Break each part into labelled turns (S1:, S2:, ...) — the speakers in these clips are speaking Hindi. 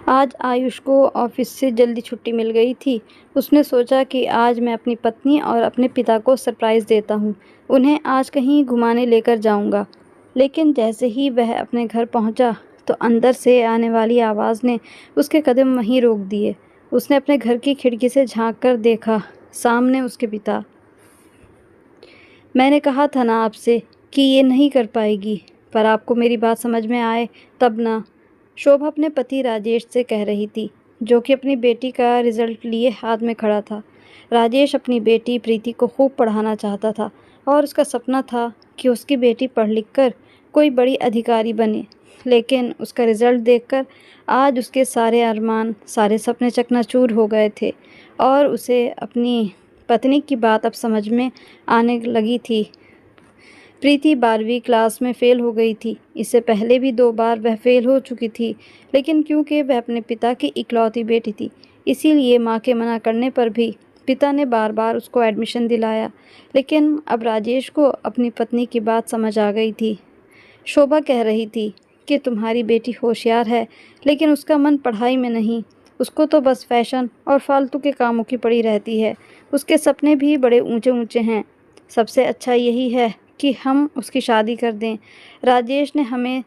S1: आज आयुष को ऑफिस से जल्दी छुट्टी मिल गई थी। उसने सोचा कि आज मैं अपनी पत्नी और अपने पिता को सरप्राइज़ देता हूँ। उन्हें आज कहीं घुमाने लेकर जाऊँगा। लेकिन जैसे ही वह अपने घर पहुँचा तो अंदर से आने वाली आवाज़ ने उसके कदम वहीं रोक दिए। उसने अपने घर की खिड़की से झाँक कर देखा, सामने उसके पिता। मैंने कहा था ना आपसे कि ये नहीं कर पाएगी, पर आपको मेरी बात समझ में आए तब ना। शोभा अपने पति राजेश से कह रही थी, जो कि अपनी बेटी का रिजल्ट लिए हाथ में खड़ा था। राजेश अपनी बेटी प्रीति को खूब पढ़ाना चाहता था और उसका सपना था कि उसकी बेटी पढ़ लिख कर कोई बड़ी अधिकारी बने। लेकिन उसका रिजल्ट देखकर आज उसके सारे अरमान, सारे सपने चकनाचूर हो गए थे और उसे अपनी पत्नी की बात अब समझ में आने लगी थी। प्रीति 12वीं क्लास में फ़ेल हो गई थी। इससे पहले भी 2 बार वह फ़ेल हो चुकी थी, लेकिन क्योंकि वह अपने पिता की इकलौती बेटी थी, इसीलिए माँ के मना करने पर भी पिता ने बार-बार उसको एडमिशन दिलाया। लेकिन अब राजेश को अपनी पत्नी की बात समझ आ गई थी। शोभा कह रही थी कि तुम्हारी बेटी होशियार है, लेकिन उसका मन पढ़ाई में नहीं। उसको तो बस फैशन और फालतू के कामों की पड़ी रहती है। उसके सपने भी बड़े ऊंचे-ऊंचे हैं। सबसे अच्छा यही है कि हम उसकी शादी कर दें। राजेश ने हमें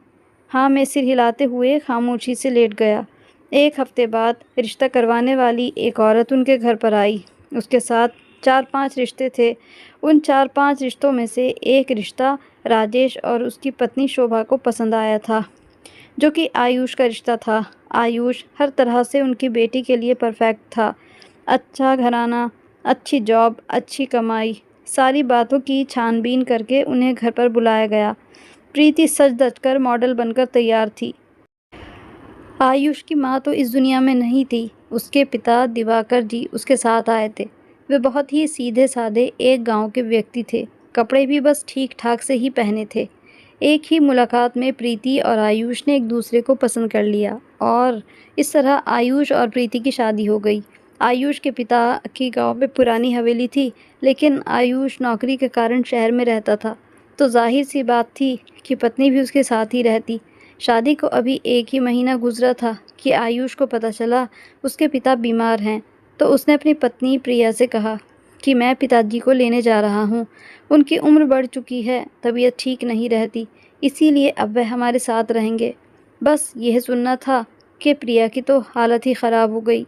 S1: हाँ में सिर हिलाते हुए खामोशी से लेट गया। 1 हफ्ते बाद रिश्ता करवाने वाली एक औरत उनके घर पर आई। उसके साथ 4-5 रिश्ते थे। उन 4-5 रिश्तों में से एक रिश्ता राजेश और उसकी पत्नी शोभा को पसंद आया था, जो कि आयुष का रिश्ता था। आयुष हर तरह से उनकी बेटी के लिए परफेक्ट था। अच्छा घराना, अच्छी जॉब, अच्छी कमाई, सारी बातों की छानबीन करके उन्हें घर पर बुलाया गया। प्रीति सज-धज कर मॉडल बनकर तैयार थी। आयुष की माँ तो इस दुनिया में नहीं थी। उसके पिता दिवाकर जी उसके साथ आए थे। वे बहुत ही सीधे-साधे एक गांव के व्यक्ति थे। कपड़े भी बस ठीक-ठाक से ही पहने थे। एक ही मुलाकात में प्रीति और आयुष ने एक दूसरे को पसंद कर लिया और इस तरह आयुष और प्रीति की शादी हो गई। आयुष के पिता की गांव में पुरानी हवेली थी, लेकिन आयुष नौकरी के कारण शहर में रहता था, तो जाहिर सी बात थी कि पत्नी भी उसके साथ ही रहती। शादी को अभी 1 ही महीना गुजरा था कि आयुष को पता चला उसके पिता बीमार हैं। तो उसने अपनी पत्नी प्रिया से कहा कि मैं पिताजी को लेने जा रहा हूँ। उनकी उम्र बढ़ चुकी है, तबीयत ठीक नहीं रहती, इसीलिए अब वह हमारे साथ रहेंगे। बस यह सुनना था कि प्रिया की तो हालत ही ख़राब हो गई।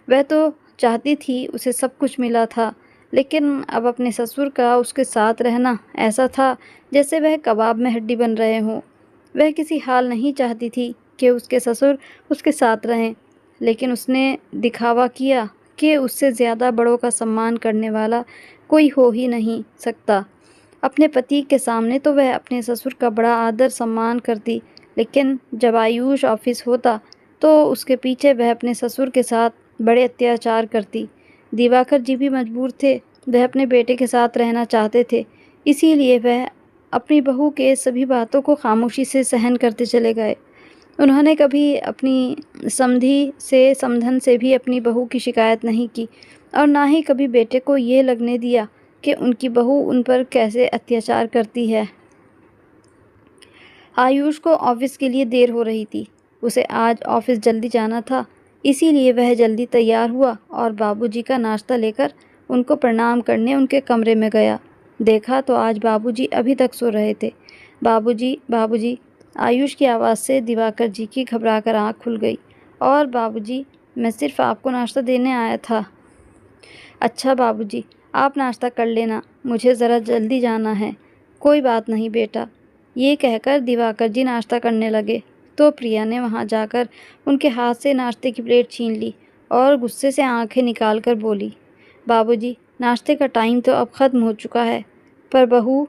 S1: वह तो चाहती थी, उसे सब कुछ मिला था, लेकिन अब अपने ससुर का उसके साथ रहना ऐसा था जैसे वह कबाब में हड्डी बन रहे हों। वह किसी हाल नहीं चाहती थी कि उसके ससुर उसके साथ रहें, लेकिन उसने दिखावा किया कि उससे ज़्यादा बड़ों का सम्मान करने वाला कोई हो ही नहीं सकता। अपने पति के सामने तो वह अपने ससुर का बड़ा आदर सम्मान करती, लेकिन जब आयुष ऑफिस होता तो उसके पीछे वह अपने ससुर के साथ बड़े अत्याचार करती। दिवाकर जी भी मजबूर थे, वह अपने बेटे के साथ रहना चाहते थे, इसीलिए वह अपनी बहू के सभी बातों को खामोशी से सहन करते चले गए। उन्होंने कभी अपनी समधन से भी अपनी बहू की शिकायत नहीं की और ना ही कभी बेटे को ये लगने दिया कि उनकी बहू उन पर कैसे अत्याचार करती है। आयुष को ऑफिस के लिए देर हो रही थी। उसे आज ऑफिस जल्दी जाना था, इसीलिए वह जल्दी तैयार हुआ और बाबूजी का नाश्ता लेकर उनको प्रणाम करने उनके कमरे में गया। देखा तो आज बाबूजी अभी तक सो रहे थे। बाबूजी, बाबूजी, आयुष की आवाज़ से दिवाकर जी की घबराकर आँख खुल गई। और बाबूजी, मैं सिर्फ आपको नाश्ता देने आया था। अच्छा बाबूजी, आप नाश्ता कर लेना, मुझे ज़रा जल्दी जाना है। कोई बात नहीं बेटा। ये कहकर दिवाकर जी नाश्ता करने लगे तो प्रिया ने वहाँ जाकर उनके हाथ से नाश्ते की प्लेट छीन ली और गुस्से से आंखें निकाल कर बोली, बाबूजी, नाश्ते का टाइम तो अब ख़त्म हो चुका है, पर बहू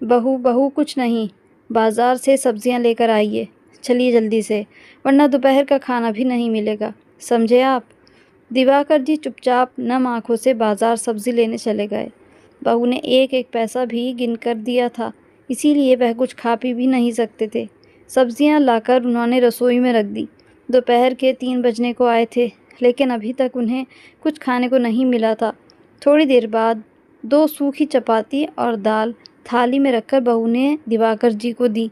S1: बहू बहू कुछ नहीं, बाज़ार से सब्जियां लेकर आइए। चलिए जल्दी से, वरना दोपहर का खाना भी नहीं मिलेगा, समझे आप। दिवाकर जी चुपचाप नम आँखों से बाज़ार सब्ज़ी लेने चले गए। बहू ने एक एक पैसा भी गिन कर दिया था, इसीलिए वह कुछ खा पी भी नहीं सकते थे। सब्जियां लाकर उन्होंने रसोई में रख दी। दोपहर के 3 बजने को आए थे, लेकिन अभी तक उन्हें कुछ खाने को नहीं मिला था। थोड़ी देर बाद 2 सूखी चपाती और दाल थाली में रखकर बहू ने दिवाकर जी को दी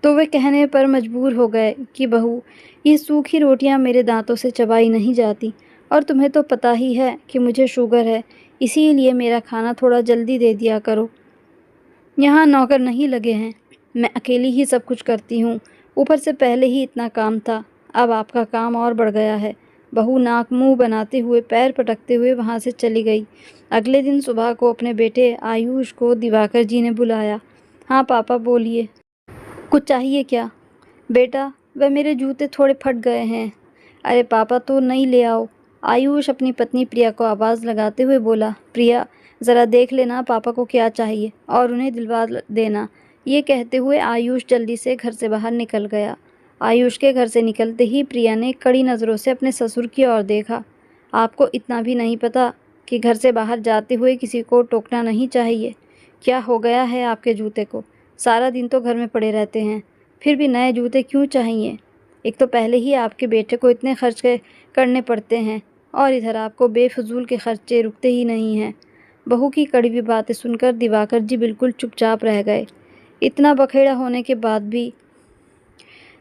S1: तो वे कहने पर मजबूर हो गए कि बहू, ये सूखी रोटियां मेरे दांतों से चबाई नहीं जाती, और तुम्हें तो पता ही है कि मुझे शुगर है, इसीलिए मेरा खाना थोड़ा जल्दी दे दिया करो। यहाँ नौकर नहीं लगे हैं, मैं अकेली ही सब कुछ करती हूँ। ऊपर से पहले ही इतना काम था, अब आपका काम और बढ़ गया है। बहू नाक मुंह बनाते हुए पैर पटकते हुए वहाँ से चली गई। अगले दिन सुबह को अपने बेटे आयुष को दिवाकर जी ने बुलाया। हाँ पापा बोलिए, कुछ चाहिए क्या? बेटा, वह मेरे जूते थोड़े फट गए हैं। अरे पापा, तो नई ले आओ। आयुष अपनी पत्नी प्रिया को आवाज़ लगाते हुए बोला। प्रिया, ज़रा देख लेना पापा को क्या चाहिए और उन्हें दिलवा देना। ये कहते हुए आयुष जल्दी से घर से बाहर निकल गया। आयुष के घर से निकलते ही प्रिया ने कड़ी नज़रों से अपने ससुर की ओर देखा। आपको इतना भी नहीं पता कि घर से बाहर जाते हुए किसी को टोकना नहीं चाहिए? क्या हो गया है आपके जूते को? सारा दिन तो घर में पड़े रहते हैं, फिर भी नए जूते क्यों चाहिए? एक तो पहले ही आपके बेटे को इतने खर्च करने पड़ते हैं, और इधर आपको बेफजूल के खर्चे रुकते ही नहीं हैं। बहू की कड़वी बातें सुनकर दिवाकर जी बिल्कुल चुपचाप रह गए। इतना बखेड़ा होने के बाद भी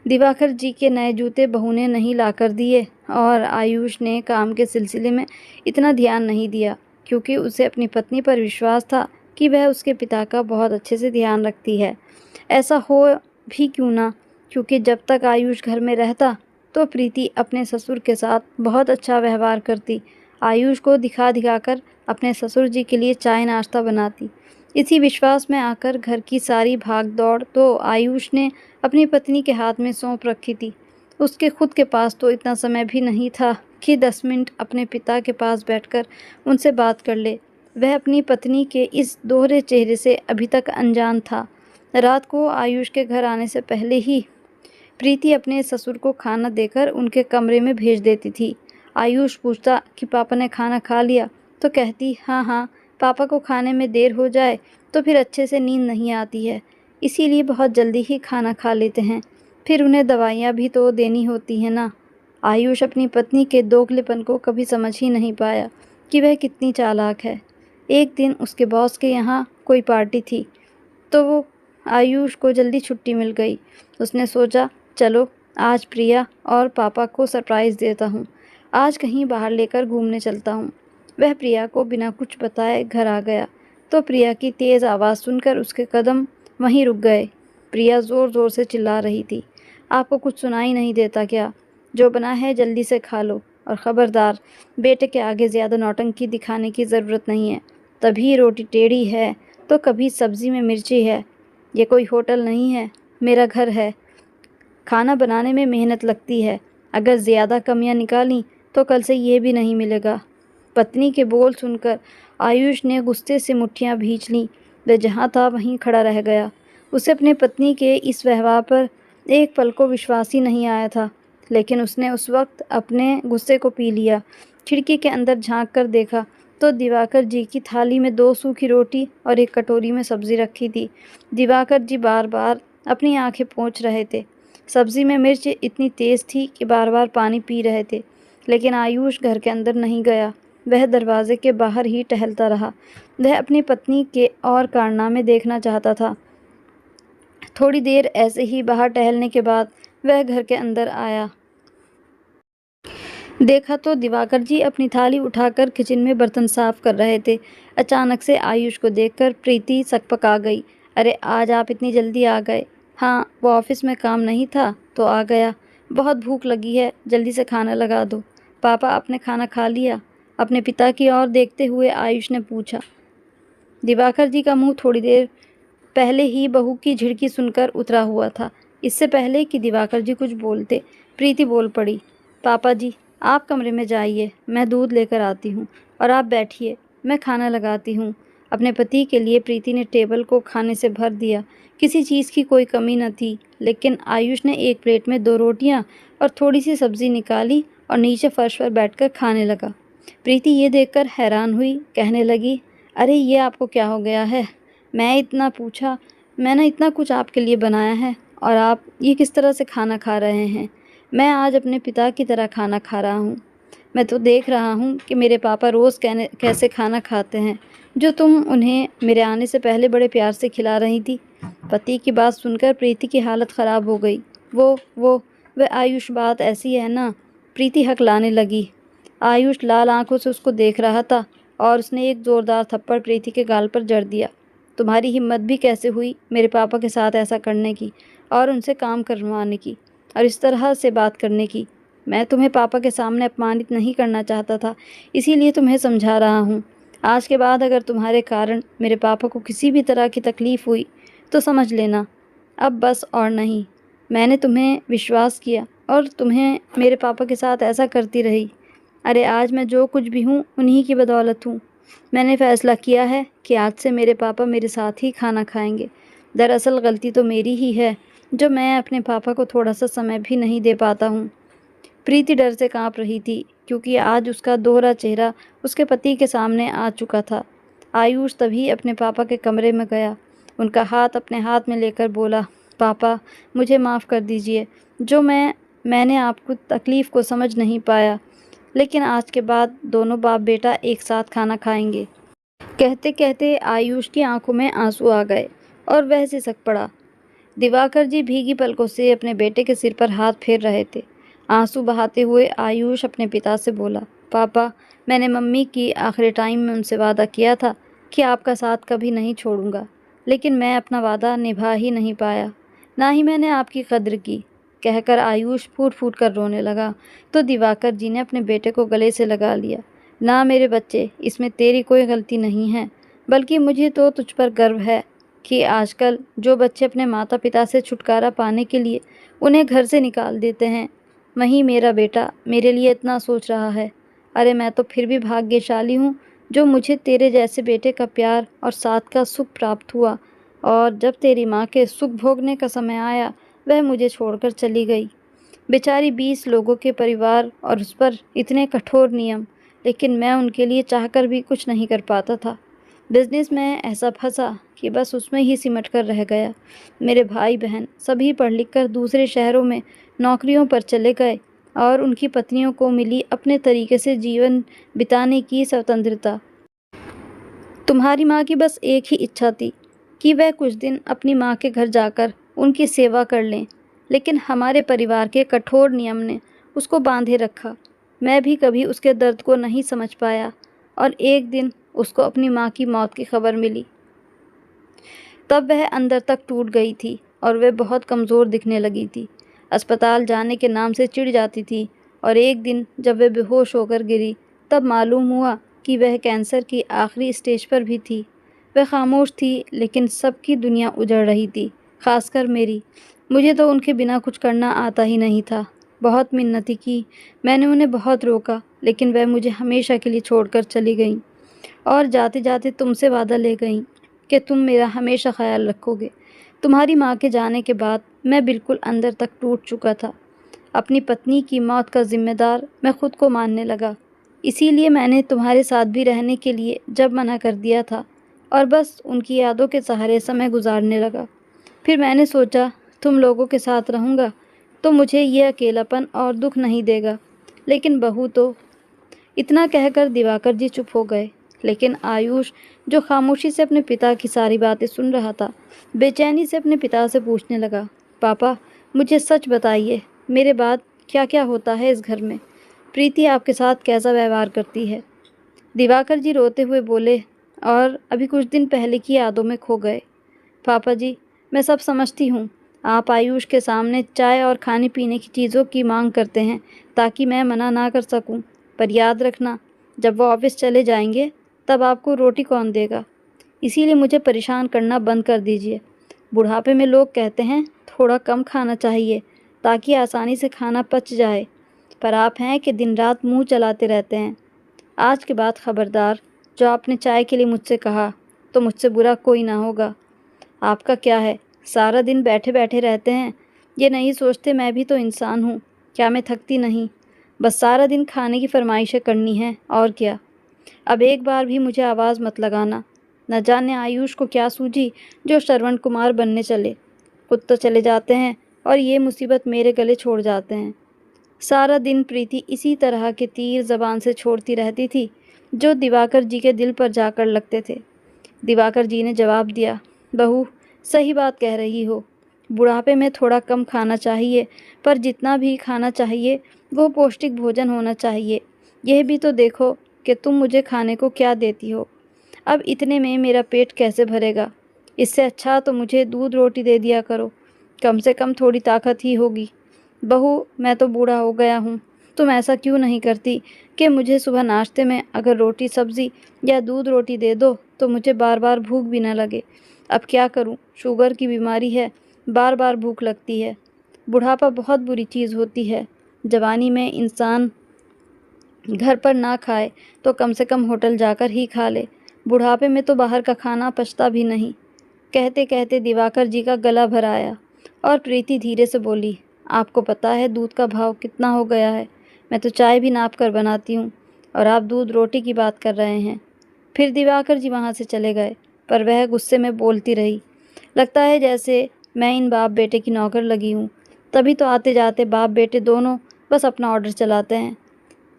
S1: दिवाकर जी के नए जूते बहू ने नहीं लाकर दिए, और आयुष ने काम के सिलसिले में इतना ध्यान नहीं दिया, क्योंकि उसे अपनी पत्नी पर विश्वास था कि वह उसके पिता का बहुत अच्छे से ध्यान रखती है। ऐसा हो भी क्यों ना, क्योंकि जब तक आयुष घर में रहता तो प्रीति अपने ससुर के साथ बहुत अच्छा व्यवहार करती। आयुष को दिखा दिखाकर अपने ससुर जी के लिए चाय नाश्ता बनाती। इसी विश्वास में आकर घर की सारी भाग दौड़ तो आयुष ने अपनी पत्नी के हाथ में सौंप रखी थी। उसके खुद के पास तो इतना समय भी नहीं था कि 10 मिनट अपने पिता के पास बैठकर उनसे बात कर ले। वह अपनी पत्नी के इस दोहरे चेहरे से अभी तक अनजान था। रात को आयुष के घर आने से पहले ही प्रीति अपने ससुर को खाना देकर उनके कमरे में भेज देती थी। आयुष पूछता कि पापा ने खाना खा लिया, तो कहती हाँ हाँ, पापा को खाने में देर हो जाए तो फिर अच्छे से नींद नहीं आती है, इसीलिए बहुत जल्दी ही खाना खा लेते हैं, फिर उन्हें दवाइयाँ भी तो देनी होती हैं ना। आयुष अपनी पत्नी के दोगलेपन को कभी समझ ही नहीं पाया कि वह कितनी चालाक है। एक दिन उसके बॉस के यहाँ कोई पार्टी थी, तो वो आयुष को जल्दी छुट्टी मिल गई। उसने सोचा, चलो आज प्रिया और पापा को सरप्राइज़ देता हूँ, आज कहीं बाहर लेकर घूमने चलता हूँ। वह प्रिया को बिना कुछ बताए घर आ गया, तो प्रिया की तेज़ आवाज़ सुनकर उसके कदम वहीं रुक गए। प्रिया ज़ोर ज़ोर से चिल्ला रही थी, आपको कुछ सुनाई नहीं देता क्या? जो बना है जल्दी से खा लो, और ख़बरदार, बेटे के आगे ज़्यादा नौटंकी दिखाने की ज़रूरत नहीं है। तभी रोटी टेढ़ी है तो कभी सब्ज़ी में मिर्ची है। ये कोई होटल नहीं है, मेरा घर है। खाना बनाने में मेहनत लगती है, अगर ज़्यादा कमियां निकालीं तो कल से ये भी नहीं मिलेगा। पत्नी के बोल सुनकर आयुष ने गुस्से से मुट्ठियां भींच लीं। वह जहाँ था वहीं खड़ा रह गया। उसे अपने पत्नी के इस व्यवहार पर एक पल को विश्वास ही नहीं आया था, लेकिन उसने उस वक्त अपने गुस्से को पी लिया। खिड़की के अंदर झांक कर देखा तो दिवाकर जी की थाली में 2 सूखी रोटी और एक कटोरी में सब्ज़ी रखी थी। दिवाकर जी बार बार अपनी आंखें पोंछ रहे थे। सब्ज़ी में मिर्च इतनी तेज़ थी कि बार बार पानी पी रहे थे, लेकिन आयुष घर के अंदर नहीं गया। वह दरवाजे के बाहर ही टहलता रहा। वह अपनी पत्नी के और कारनामे देखना चाहता था। थोड़ी देर ऐसे ही बाहर टहलने के बाद वह घर के अंदर आया। देखा तो दिवाकर जी अपनी थाली उठाकर किचन में बर्तन साफ कर रहे थे। अचानक से आयुष को देखकर प्रीति सकपका गई। अरे आज आप इतनी जल्दी आ गए? हाँ, वो ऑफिस में काम नहीं था तो आ गया। बहुत भूख लगी है, जल्दी से खाना लगा दो। पापा, आपने खाना खा लिया? अपने पिता की ओर देखते हुए आयुष ने पूछा। दिवाकर जी का मुंह थोड़ी देर पहले ही बहू की झिड़की सुनकर उतरा हुआ था। इससे पहले कि दिवाकर जी कुछ बोलते, प्रीति बोल पड़ी। पापा जी, आप कमरे में जाइए, मैं दूध लेकर आती हूँ, और आप बैठिए, मैं खाना लगाती हूँ। अपने पति के लिए प्रीति ने टेबल को खाने से भर दिया। किसी चीज़ की कोई कमी न थी, लेकिन आयुष ने एक प्लेट में 2 रोटियाँ और थोड़ी सी सब्ज़ी निकाली और नीचे फर्श पर बैठकर खाने लगा। प्रीति ये देखकर हैरान हुई, कहने लगी, अरे ये आपको क्या हो गया है? मैंने इतना कुछ आपके लिए बनाया है, और आप ये किस तरह से खाना खा रहे हैं? मैं आज अपने पिता की तरह खाना खा रहा हूँ। मैं तो देख रहा हूँ कि मेरे पापा रोज़ कैसे खाना खाते हैं। जो तुम उन्हें मेरे आने से पहले बड़े प्यार से खिला रही थी। पति की बात सुनकर प्रीति की हालत ख़राब हो गई। वो वह आयुष बात ऐसी है ना? प्रीति हकलाने लगी। आयुष लाल आंखों से उसको देख रहा था और उसने एक ज़ोरदार थप्पड़ प्रीति के गाल पर जड़ दिया। तुम्हारी हिम्मत भी कैसे हुई मेरे पापा के साथ ऐसा करने की और उनसे काम करवाने की और इस तरह से बात करने की? मैं तुम्हें पापा के सामने अपमानित नहीं करना चाहता था, इसीलिए तुम्हें समझा रहा हूँ। आज के बाद अगर तुम्हारे कारण मेरे पापा को किसी भी तरह की तकलीफ़ हुई तो समझ लेना, अब बस और नहीं। मैंने तुम्हें विश्वास किया और तुम्हें मेरे पापा के साथ ऐसा करती रही। अरे आज मैं जो कुछ भी हूँ उन्हीं की बदौलत हूँ। मैंने फ़ैसला किया है कि आज से मेरे पापा मेरे साथ ही खाना खाएंगे। दरअसल गलती तो मेरी ही है जो मैं अपने पापा को थोड़ा सा समय भी नहीं दे पाता हूँ। प्रीति डर से कांप रही थी क्योंकि आज उसका दोहरा चेहरा उसके पति के सामने आ चुका था। आयुष तभी अपने पापा के कमरे में गया। उनका हाथ अपने हाथ में लेकर बोला, पापा मुझे माफ़ कर दीजिए जो मैंने आपको तकलीफ़ को समझ नहीं पाया, लेकिन आज के बाद दोनों बाप बेटा एक साथ खाना खाएंगे। कहते कहते आयुष की आंखों में आंसू आ गए और वह सिसक पड़ा। दिवाकर जी भीगी पलकों से अपने बेटे के सिर पर हाथ फेर रहे थे। आंसू बहाते हुए आयुष अपने पिता से बोला, पापा मैंने मम्मी की आखिरी टाइम में उनसे वादा किया था कि आपका साथ कभी नहीं छोड़ूंगा, लेकिन मैं अपना वादा निभा ही नहीं पाया, ना ही मैंने आपकी कद्र की। कहकर आयुष फूट फूट कर रोने लगा तो दिवाकर जी ने अपने बेटे को गले से लगा लिया। ना मेरे बच्चे, इसमें तेरी कोई गलती नहीं है, बल्कि मुझे तो तुझ पर गर्व है कि आजकल जो बच्चे अपने माता पिता से छुटकारा पाने के लिए उन्हें घर से निकाल देते हैं, वहीं मेरा बेटा मेरे लिए इतना सोच रहा है। अरे मैं तो फिर भी भाग्यशाली हूँ जो मुझे तेरे जैसे बेटे का प्यार और साथ का सुख प्राप्त हुआ, और जब तेरी माँ के सुख भोगने का समय आया वह मुझे छोड़कर चली गई। बेचारी 20 लोगों के परिवार और उस पर इतने कठोर नियम, लेकिन मैं उनके लिए चाहकर भी कुछ नहीं कर पाता था। बिजनेस में ऐसा फंसा कि बस उसमें ही सिमट कर रह गया। मेरे भाई बहन सभी पढ़ लिख कर दूसरे शहरों में नौकरियों पर चले गए और उनकी पत्नियों को मिली अपने तरीके से जीवन बिताने की स्वतंत्रता। तुम्हारी माँ की बस एक ही इच्छा थी कि वह कुछ दिन अपनी माँ के घर जाकर उनकी सेवा कर लें, लेकिन हमारे परिवार के कठोर नियम ने उसको बांधे रखा। मैं भी कभी उसके दर्द को नहीं समझ पाया और एक दिन उसको अपनी माँ की मौत की खबर मिली। तब वह अंदर तक टूट गई थी और वह बहुत कमज़ोर दिखने लगी थी। अस्पताल जाने के नाम से चिढ़ जाती थी और एक दिन जब वह बेहोश होकर गिरी तब मालूम हुआ कि वह कैंसर की आखिरी स्टेज पर भी थी। वह खामोश थी लेकिन सबकी दुनिया उजड़ रही थी, खासकर मेरी। मुझे तो उनके बिना कुछ करना आता ही नहीं था। बहुत मिन्नतें की, मैंने उन्हें बहुत रोका, लेकिन वह मुझे हमेशा के लिए छोड़कर चली गईं और जाते जाते तुमसे वादा ले गईं कि तुम मेरा हमेशा ख्याल रखोगे। तुम्हारी माँ के जाने के बाद मैं बिल्कुल अंदर तक टूट चुका था। अपनी पत्नी की मौत का जिम्मेदार मैं खुद को मानने लगा। इसीलिए मैंने तुम्हारे साथ भी रहने के लिए जब मना कर दिया था और बस उनकी यादों के सहारे समय गुजारने लगा। फिर मैंने सोचा तुम लोगों के साथ रहूँगा तो मुझे ये अकेलापन और दुख नहीं देगा, लेकिन बहू तो। इतना कहकर दिवाकर जी चुप हो गए, लेकिन आयुष जो खामोशी से अपने पिता की सारी बातें सुन रहा था, बेचैनी से अपने पिता से पूछने लगा, पापा मुझे सच बताइए, मेरे बाद क्या क्या होता है इस घर में? प्रीति आपके साथ कैसा व्यवहार करती है? दिवाकर जी रोते हुए बोले, और अभी कुछ दिन पहले की यादों में खो गए। पापा जी मैं सब समझती हूँ। आप आयुष के सामने चाय और खाने पीने की चीज़ों की मांग करते हैं ताकि मैं मना ना कर सकूं, पर याद रखना जब वो ऑफिस चले जाएंगे तब आपको रोटी कौन देगा? इसीलिए मुझे परेशान करना बंद कर दीजिए। बुढ़ापे में लोग कहते हैं थोड़ा कम खाना चाहिए ताकि आसानी से खाना पच जाए, पर आप हैं कि दिन रात मुंह चलाते रहते हैं। आज के बाद खबरदार, जो आपने चाय के लिए मुझसे कहा तो मुझसे बुरा कोई ना होगा। आपका क्या है, सारा दिन बैठे बैठे रहते हैं, ये नहीं सोचते मैं भी तो इंसान हूँ, क्या मैं थकती नहीं? बस सारा दिन खाने की फरमाइशें करनी है और क्या। अब एक बार भी मुझे आवाज़ मत लगाना। न जाने आयुष को क्या सूझी जो श्रवण कुमार बनने चले। खुद तो चले जाते हैं और ये मुसीबत मेरे गले छोड़ जाते हैं। सारा दिन प्रीति इसी तरह के तीर ज़बान से छोड़ती रहती थी जो दिवाकर जी के दिल पर जाकर लगते थे। दिवाकर जी ने जवाब दिया, बहू सही बात कह रही हो, बुढ़ापे में थोड़ा कम खाना चाहिए, पर जितना भी खाना चाहिए वो पौष्टिक भोजन होना चाहिए। यह भी तो देखो कि तुम मुझे खाने को क्या देती हो। अब इतने में मेरा पेट कैसे भरेगा। इससे अच्छा तो मुझे दूध रोटी दे दिया करो, कम से कम थोड़ी ताकत ही होगी। बहू मैं तो बूढ़ा हो गया हूँ, तुम ऐसा क्यों नहीं करती कि मुझे सुबह नाश्ते में अगर रोटी सब्ज़ी या दूध रोटी दे दो तो मुझे बार बार भूख भी न लगे। अब क्या करूँ, शुगर की बीमारी है, बार बार भूख लगती है। बुढ़ापा बहुत बुरी चीज़ होती है। जवानी में इंसान घर पर ना खाए तो कम से कम होटल जाकर ही खा ले, बुढ़ापे में तो बाहर का खाना पचता भी नहीं। कहते कहते दिवाकर जी का गला भर आया और प्रीति धीरे से बोली, आपको पता है दूध का भाव कितना हो गया है। मैं तो चाय भी नाप कर बनाती हूँ और आप दूध रोटी की बात कर रहे हैं। फिर दिवाकर जी वहाँ से चले गए, पर वह गुस्से में बोलती रही, लगता है जैसे मैं इन बाप बेटे की नौकर लगी हूँ। तभी तो आते जाते बाप बेटे दोनों बस अपना ऑर्डर चलाते हैं।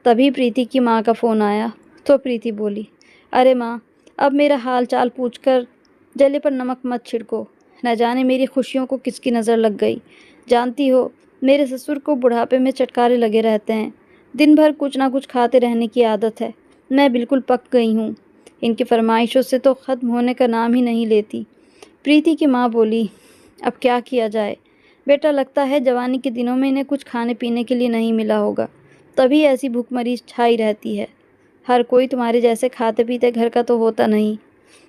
S1: तभी प्रीति की माँ का फ़ोन आया तो प्रीति बोली, अरे माँ, अब मेरा हाल चाल पूछ कर जले पर नमक मत छिड़को। न जाने मेरी खुशियों को किसकी नज़र लग गई। जानती हो मेरे ससुर को बुढ़ापे में चटकारे लगे रहते हैं, दिन भर कुछ ना कुछ खाते रहने की आदत है। मैं बिल्कुल पक गई हूँ, इनकी फरमाइशों से तो ख़त्म होने का नाम ही नहीं लेती। प्रीति की माँ बोली, अब क्या किया जाए बेटा, लगता है जवानी के दिनों में इन्हें कुछ खाने पीने के लिए नहीं मिला होगा, तभी ऐसी भूखमरी छाई रहती है। हर कोई तुम्हारे जैसे खाते पीते घर का तो होता नहीं।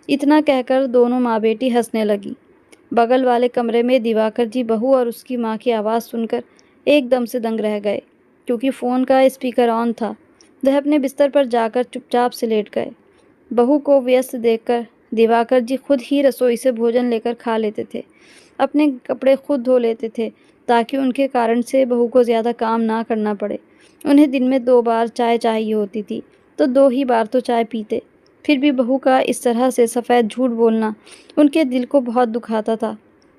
S1: इतना कहकर दोनों माँ बेटी हंसने लगी। बगल वाले कमरे में दिवाकर जी बहू और उसकी माँ की आवाज़ सुनकर एकदम से दंग रह गए, क्योंकि फ़ोन का स्पीकर ऑन था। वह अपने बिस्तर पर जाकर चुपचाप से लेट गए। बहू को व्यस्त देखकर दिवाकर जी खुद ही रसोई से भोजन लेकर खा लेते थे, अपने कपड़े खुद धो लेते थे, ताकि उनके कारण से बहू को ज़्यादा काम ना करना पड़े। उन्हें दिन में 2 बार चाय चाहिए होती थी, तो 2 ही बार तो चाय पीते। फिर भी बहू का इस तरह से सफ़ेद झूठ बोलना उनके दिल को बहुत दुखाता था।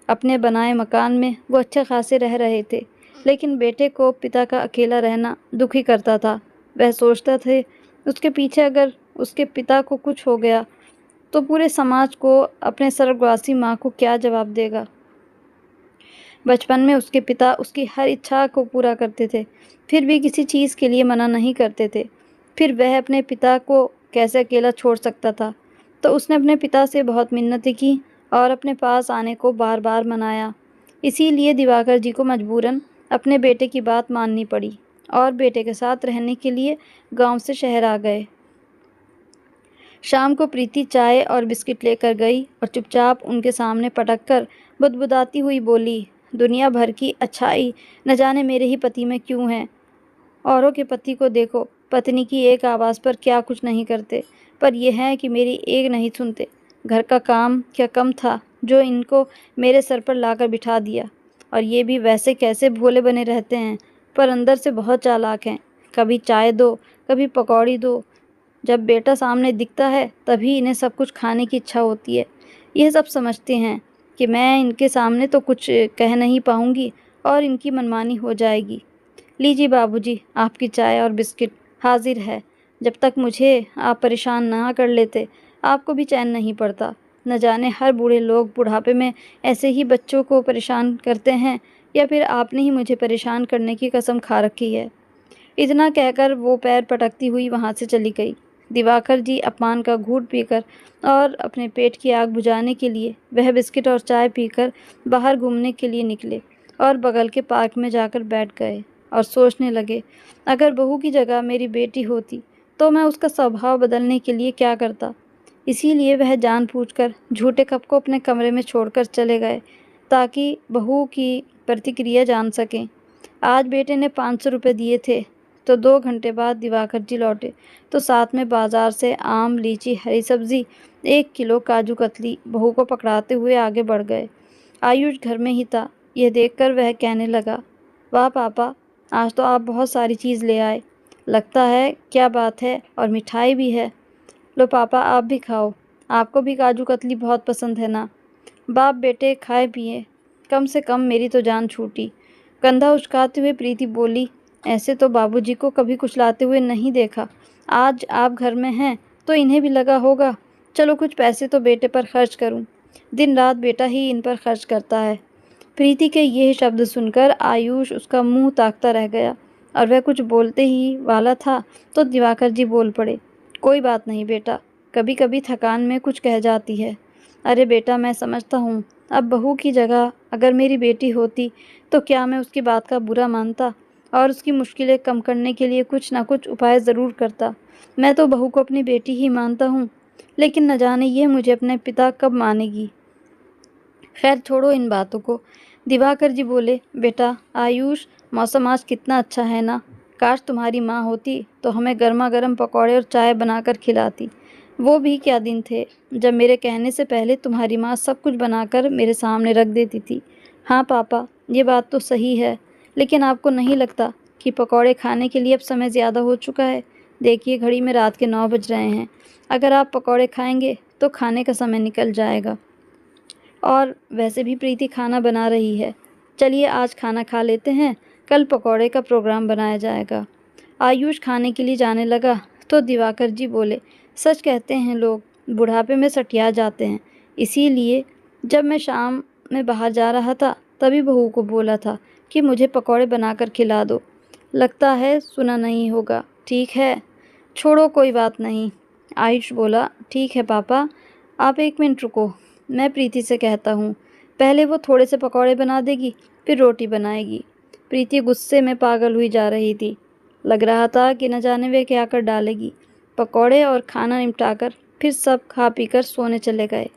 S1: अपने बनाए मकान में वो अच्छे खासे रह रहे थे, लेकिन बेटे को पिता का अकेला रहना दुखी करता था। वह सोचता थे उसके पीछे अगर उसके पिता को कुछ हो गया तो पूरे समाज को, अपने स्वर्गवासी माँ को क्या जवाब देगा। बचपन में उसके पिता उसकी हर इच्छा को पूरा करते थे, फिर भी किसी चीज़ के लिए मना नहीं करते थे। फिर वह अपने पिता को कैसे अकेला छोड़ सकता था। तो उसने अपने पिता से बहुत मिन्नतें की और अपने पास आने को बार बार मनाया। इसीलिए दिवाकर जी को मजबूरन अपने बेटे की बात माननी पड़ी और बेटे के साथ रहने के लिए गांव से शहर आ गए। शाम को प्रीति चाय और बिस्किट लेकर गई और चुपचाप उनके सामने पटक कर बुदबुदाती हुई बोली, दुनिया भर की अच्छाई न जाने मेरे ही पति में क्यों है। औरों के पति को देखो, पत्नी की एक आवाज़ पर क्या कुछ नहीं करते, पर यह है कि मेरी एक नहीं सुनते। घर का काम क्या कम था जो इनको मेरे सर पर लाकर बिठा दिया। और ये भी वैसे कैसे भोले बने रहते हैं, पर अंदर से बहुत चालाक हैं। कभी चाय दो, कभी पकौड़ी दो। जब बेटा सामने दिखता है तभी इन्हें सब कुछ खाने की इच्छा होती है। यह सब समझते हैं कि मैं इनके सामने तो कुछ कह नहीं पाऊँगी और इनकी मनमानी हो जाएगी। लीजिए बाबूजी, आपकी चाय और बिस्किट हाजिर है। जब तक मुझे आप परेशान ना कर लेते, आपको भी चैन नहीं पड़ता। न जाने हर बूढ़े लोग बुढ़ापे में ऐसे ही बच्चों को परेशान करते हैं, या फिर आपने ही मुझे परेशान करने की कसम खा रखी है। इतना कहकर वो पैर पटकती हुई वहाँ से चली गई। दिवाकर जी अपमान का घूंट पीकर और अपने पेट की आग बुझाने के लिए वह बिस्किट और चाय पीकर बाहर घूमने के लिए निकले और बगल के पार्क में जाकर बैठ गए और सोचने लगे, अगर बहू की जगह मेरी बेटी होती तो मैं उसका स्वभाव बदलने के लिए क्या करता। इसीलिए वह जानबूझकर झूठे कप को अपने कमरे में छोड़कर चले गए, ताकि बहू की प्रतिक्रिया जान सकें। आज बेटे ने 500 रुपये दिए थे, तो 2 घंटे बाद दिवाकर जी लौटे तो साथ में बाजार से आम, लीची, हरी सब्जी, 1 किलो काजू कतली बहू को पकड़ाते हुए आगे बढ़ गए। आयुष घर में ही था। यह देखकर वह कहने लगा, वाह पापा, आज तो आप बहुत सारी चीज़ ले आए। लगता है क्या बात है, और मिठाई भी है। लो पापा, आप भी खाओ, आपको भी काजू कतली बहुत पसंद है ना। बाप बेटे खाए पिए, कम से कम मेरी तो जान छूटी। कंधा उचकाते हुए प्रीति बोली, ऐसे तो बाबूजी को कभी कुछ लाते हुए नहीं देखा, आज आप घर में हैं तो इन्हें भी लगा होगा, चलो कुछ पैसे तो बेटे पर खर्च करूं। दिन रात बेटा ही इन पर खर्च करता है। प्रीति के ये शब्द सुनकर आयुष उसका मुंह ताकता रह गया और वह कुछ बोलते ही वाला था तो दिवाकर जी बोल पड़े, कोई बात नहीं बेटा, कभी कभी थकान में कुछ कह जाती है। अरे बेटा, मैं समझता हूँ, अब बहू की जगह अगर मेरी बेटी होती तो क्या मैं उसकी बात का बुरा मानता और उसकी मुश्किलें कम करने के लिए कुछ ना कुछ उपाय ज़रूर करता। मैं तो बहू को अपनी बेटी ही मानता हूँ, लेकिन न जाने ये मुझे अपने पिता कब मानेगी। खैर छोड़ो इन बातों को। दिवाकर जी बोले, बेटा आयुष, मौसम आज कितना अच्छा है ना। काश तुम्हारी माँ होती तो हमें गर्मा गर्म पकौड़े और चाय बनाकर खिलाती। वो भी क्या दिन थे जब मेरे कहने से पहले तुम्हारी माँ सब कुछ बनाकर मेरे सामने रख देती थी। हाँ पापा, ये बात तो सही है, लेकिन आपको नहीं लगता कि पकौड़े खाने के लिए अब समय ज़्यादा हो चुका है? देखिए घड़ी में रात के 9 बज रहे हैं। अगर आप पकौड़े खाएंगे तो खाने का समय निकल जाएगा, और वैसे भी प्रीति खाना बना रही है। चलिए आज खाना खा लेते हैं, कल पकौड़े का प्रोग्राम बनाया जाएगा। आयुष खाने के लिए जाने लगा तो दिवाकर जी बोले, सच कहते हैं लोग बुढ़ापे में सठिया जाते हैं। इसीलिए जब मैं शाम में बाहर जा रहा था तभी बहू को बोला था कि मुझे पकौड़े बनाकर खिला दो। लगता है सुना नहीं होगा। ठीक है, छोड़ो कोई बात नहीं। आयुष बोला, ठीक है पापा, आप 1 मिनट रुको, मैं प्रीति से कहता हूँ। पहले वो थोड़े से पकौड़े बना देगी, फिर रोटी बनाएगी। प्रीति गुस्से में पागल हुई जा रही थी। लग रहा था कि न जाने वे क्या कर डालेगी। पकौड़े और खाना निपटाकर फिर सब खा पीकर सोने चले गए।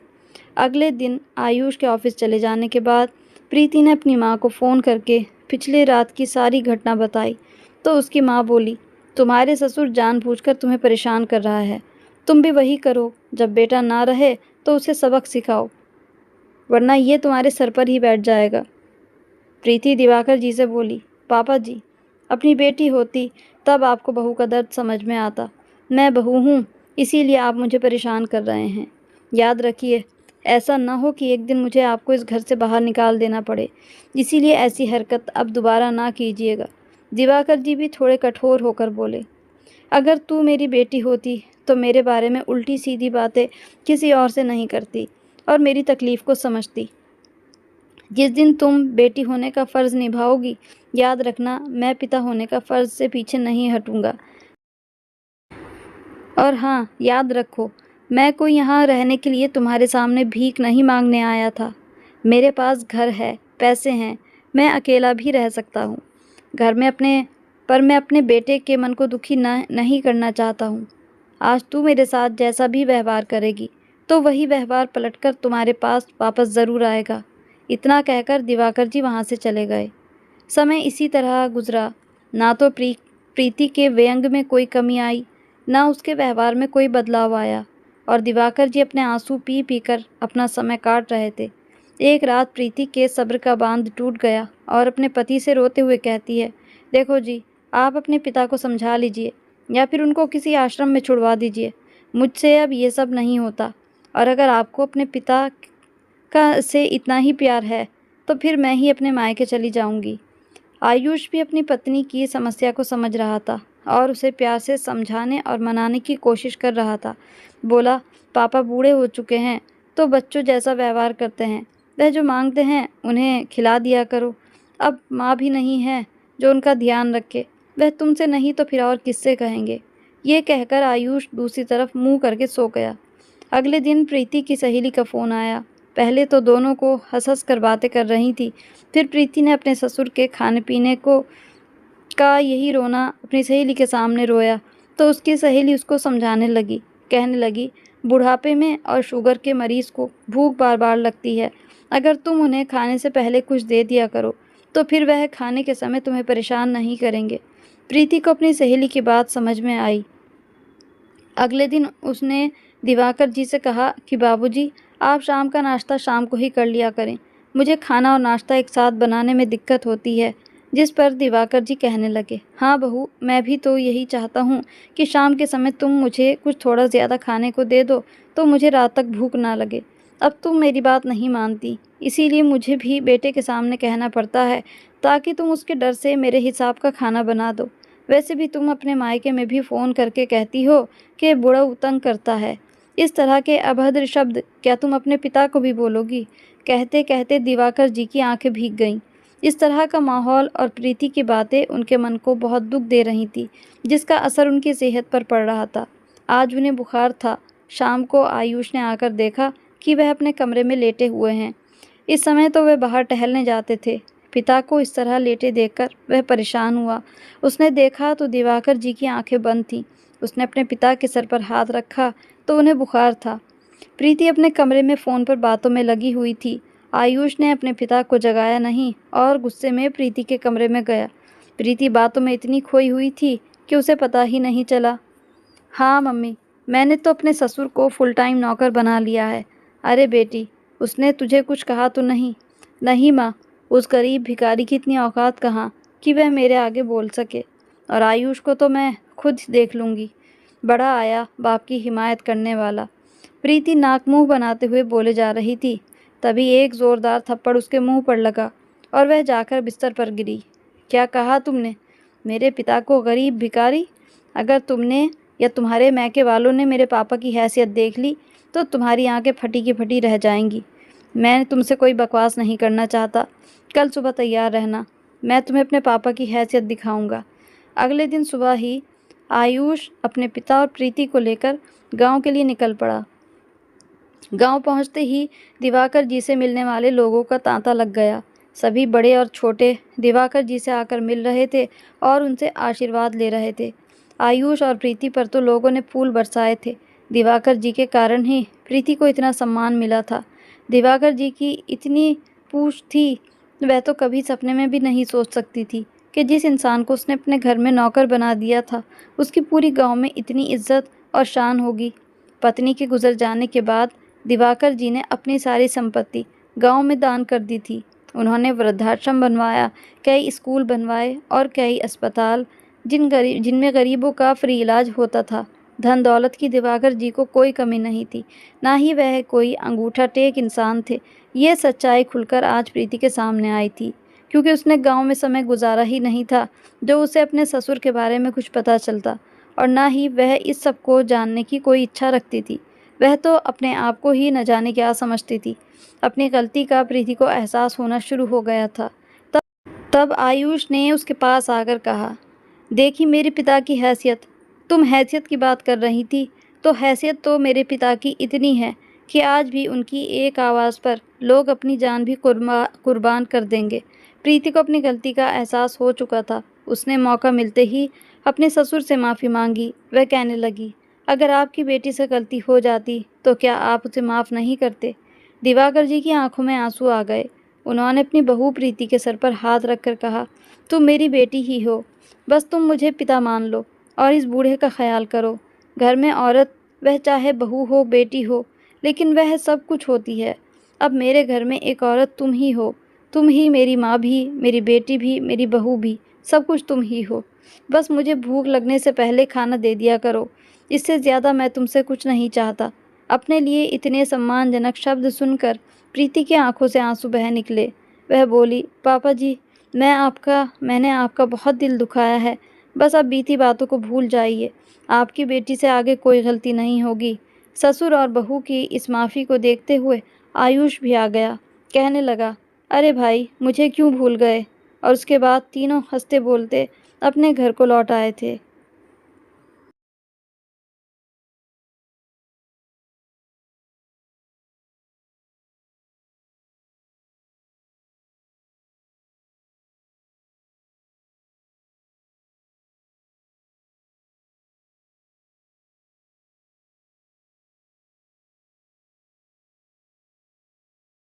S1: अगले दिन आयुष के ऑफिस चले जाने के बाद प्रीति ने अपनी माँ को फ़ोन करके पिछली रात की सारी घटना बताई तो उसकी माँ बोली, तुम्हारे ससुर जानबूझकर तुम्हें परेशान कर रहा है। तुम भी वही करो, जब बेटा ना रहे तो उसे सबक सिखाओ, वरना ये तुम्हारे सर पर ही बैठ जाएगा। प्रीति दिवाकर जी से बोली, पापा जी, अपनी बेटी होती तब आपको बहू का दर्द समझ में आता। मैं बहू हूँ, इसीलिए आप मुझे परेशान कर रहे हैं। याद रखिए, ऐसा ना हो कि एक दिन मुझे आपको इस घर से बाहर निकाल देना पड़े। इसीलिए ऐसी हरकत अब दोबारा ना कीजिएगा। दिवाकर जी भी थोड़े कठोर होकर बोले, अगर तू मेरी बेटी होती तो मेरे बारे में उल्टी सीधी बातें किसी और से नहीं करती और मेरी तकलीफ़ को समझती। जिस दिन तुम बेटी होने का फ़र्ज़ निभाओगी, याद रखना मैं पिता होने का फ़र्ज़ से पीछे नहीं हटूँगा। और हाँ, याद रखो, मैं कोई यहाँ रहने के लिए तुम्हारे सामने भीख नहीं मांगने आया था। मेरे पास घर है, पैसे हैं, मैं अकेला भी रह सकता हूँ घर में मैं अपने बेटे के मन को दुखी नहीं करना चाहता हूँ। आज तू मेरे साथ जैसा भी व्यवहार करेगी तो वही व्यवहार पलटकर तुम्हारे पास वापस ज़रूर आएगा। इतना कहकर दिवाकर जी वहाँ से चले गए। समय इसी तरह गुजरा। ना तो प्रीति के व्यंग में कोई कमी आई, ना उसके व्यवहार में कोई बदलाव आया, और दिवाकर जी अपने आंसू पी पी कर अपना समय काट रहे थे। एक रात प्रीति के सब्र का बांध टूट गया और अपने पति से रोते हुए कहती है, देखो जी, आप अपने पिता को समझा लीजिए या फिर उनको किसी आश्रम में छुड़वा दीजिए। मुझसे अब ये सब नहीं होता, और अगर आपको अपने पिता का से इतना ही प्यार है तो फिर मैं ही अपने मायके चली जाऊंगी। आयुष भी अपनी पत्नी की समस्या को समझ रहा था और उसे प्यार से समझाने और मनाने की कोशिश कर रहा था। बोला, पापा बूढ़े हो चुके हैं तो बच्चों जैसा व्यवहार करते हैं। वह जो मांगते हैं उन्हें खिला दिया करो। अब माँ भी नहीं है जो उनका ध्यान रखे। वह तुमसे नहीं तो फिर और किससे कहेंगे। ये कहकर आयुष दूसरी तरफ मुंह करके सो गया। अगले दिन प्रीति की सहेली का फ़ोन आया। पहले तो दोनों को हंस हंस कर बातें कर रही थी, फिर प्रीति ने अपने ससुर के खाने पीने का यही रोना अपनी सहेली के सामने रोया तो उसकी सहेली उसको समझाने लगी। कहने लगी, बुढ़ापे में और शुगर के मरीज़ को भूख बार बार लगती है। अगर तुम उन्हें खाने से पहले कुछ दे दिया करो तो फिर वह खाने के समय तुम्हें परेशान नहीं करेंगे। प्रीति को अपनी सहेली की बात समझ में आई। अगले दिन उसने दिवाकर जी से कहा कि बाबूजी, आप शाम का नाश्ता शाम को ही कर लिया करें। मुझे खाना और नाश्ता एक साथ बनाने में दिक्कत होती है। जिस पर दिवाकर जी कहने लगे, हाँ बहू, मैं भी तो यही चाहता हूँ कि शाम के समय तुम मुझे कुछ थोड़ा ज़्यादा खाने को दे दो तो मुझे रात तक भूख ना लगे। अब तुम मेरी बात नहीं मानती, इसीलिए मुझे भी बेटे के सामने कहना पड़ता है ताकि तुम उसके डर से मेरे हिसाब का खाना बना दो। वैसे भी तुम अपने मायके में भी फ़ोन करके कहती हो कि बूढ़ा तंग करता है। इस तरह के अभद्र शब्द क्या तुम अपने पिता को भी बोलोगी? कहते कहते दिवाकर जी की आंखें भीग गईं। इस तरह का माहौल और प्रीति की बातें उनके मन को बहुत दुख दे रही थी, जिसका असर उनकी सेहत पर पड़ रहा था। आज उन्हें बुखार था। शाम को आयुष ने आकर देखा कि वह अपने कमरे में लेटे हुए हैं। इस समय तो वह बाहर टहलने जाते थे। पिता को इस तरह लेटे देखकर वह परेशान हुआ। उसने देखा तो दिवाकर जी की आंखें बंद थीं। उसने अपने पिता के सर पर हाथ रखा तो उन्हें बुखार था। प्रीति अपने कमरे में फ़ोन पर बातों में लगी हुई थी। आयुष ने अपने पिता को जगाया नहीं और गुस्से में प्रीति के कमरे में गया। प्रीति बातों में इतनी खोई हुई थी कि उसे पता ही नहीं चला। हाँ मम्मी, मैंने तो अपने ससुर को फुल टाइम नौकर बना लिया है। अरे बेटी, उसने तुझे कुछ कहा तो नहीं? नहीं माँ, उस गरीब भिखारी की इतनी औकात कहाँ कि वह मेरे आगे बोल सके। और आयुष को तो मैं खुद देख लूँगी। बड़ा आया बाप की हिमायत करने वाला। प्रीति नाक मुंह बनाते हुए बोले जा रही थी, तभी एक ज़ोरदार थप्पड़ उसके मुंह पर लगा और वह जाकर बिस्तर पर गिरी। क्या कहा तुमने? मेरे पिता को गरीब भिखारी? अगर तुमने या तुम्हारे मैके वालों ने मेरे पापा की हैसियत देख ली तो तुम्हारी आंखें फटी की फटी रह जाएंगी। मैं तुमसे कोई बकवास नहीं करना चाहता। कल सुबह तैयार रहना, मैं तुम्हें अपने पापा की हैसियत दिखाऊंगा। अगले दिन सुबह ही आयुष अपने पिता और प्रीति को लेकर गांव के लिए निकल पड़ा। गांव पहुंचते ही दिवाकर जी से मिलने वाले लोगों का तांता लग गया। सभी बड़े और छोटे दिवाकर जी से आकर मिल रहे थे और उनसे आशीर्वाद ले रहे थे। आयुष और प्रीति पर तो लोगों ने फूल बरसाए थे। दिवाकर जी के कारण ही प्रीति को इतना सम्मान मिला था। दिवाकर जी की इतनी पूछ थी, वह तो कभी सपने में भी नहीं सोच सकती थी कि जिस इंसान को उसने अपने घर में नौकर बना दिया था, उसकी पूरी गांव में इतनी इज्जत और शान होगी। पत्नी के गुजर जाने के बाद दिवाकर जी ने अपनी सारी संपत्ति गांव में दान कर दी थी। उन्होंने वृद्धाश्रम बनवाया, कई स्कूल बनवाए और कई अस्पताल जिनमें गरीबों का फ्री इलाज होता था। धन दौलत की दिवाकर जी को कोई कमी नहीं थी, ना ही वह कोई अंगूठा टेक इंसान थे। ये सच्चाई खुलकर आज प्रीति के सामने आई थी, क्योंकि उसने गांव में समय गुजारा ही नहीं था जो उसे अपने ससुर के बारे में कुछ पता चलता, और ना ही वह इस सब को जानने की कोई इच्छा रखती थी। वह तो अपने आप को ही न जाने क्या समझती थी। अपनी गलती का प्रीति को एहसास होना शुरू हो गया था। तब आयुष ने उसके पास आकर कहा, देखी मेरे पिता की हैसियत। तुम हैसियत की बात कर रही थी, तो हैसियत तो मेरे पिता की इतनी है कि आज भी उनकी एक आवाज़ पर लोग अपनी जान भी कुर्बान कर देंगे। प्रीति को अपनी गलती का एहसास हो चुका था। उसने मौका मिलते ही अपने ससुर से माफ़ी मांगी। वह कहने लगी, अगर आपकी बेटी से गलती हो जाती तो क्या आप उसे माफ़ नहीं करते? दिवाकर जी की आंखों में आंसू आ गए। उन्होंने अपनी बहू प्रीति के सर पर हाथ रखकर कहा, तुम मेरी बेटी ही हो, बस तुम मुझे पिता मान लो और इस बूढ़े का ख्याल करो। घर में औरत, वह चाहे बहू हो बेटी हो, लेकिन वह सब कुछ होती है। अब मेरे घर में एक औरत तुम ही हो। तुम ही मेरी माँ भी, मेरी बेटी भी, मेरी बहू भी, सब कुछ तुम ही हो। बस मुझे भूख लगने से पहले खाना दे दिया करो। इससे ज़्यादा मैं तुमसे कुछ नहीं चाहता। अपने लिए इतने सम्मानजनक शब्द सुनकर प्रीति की आंखों से आंसू बह निकले। वह बोली, पापा जी, मैंने आपका बहुत दिल दुखाया है। बस अब बीती बातों को भूल जाइए। आपकी बेटी से आगे कोई गलती नहीं होगी। ससुर और बहू की इस माफ़ी को देखते हुए आयुष भी आ गया। कहने लगा, अरे भाई, मुझे क्यों भूल गए? और उसके बाद तीनों हंसते बोलते अपने घर को लौट आए थे।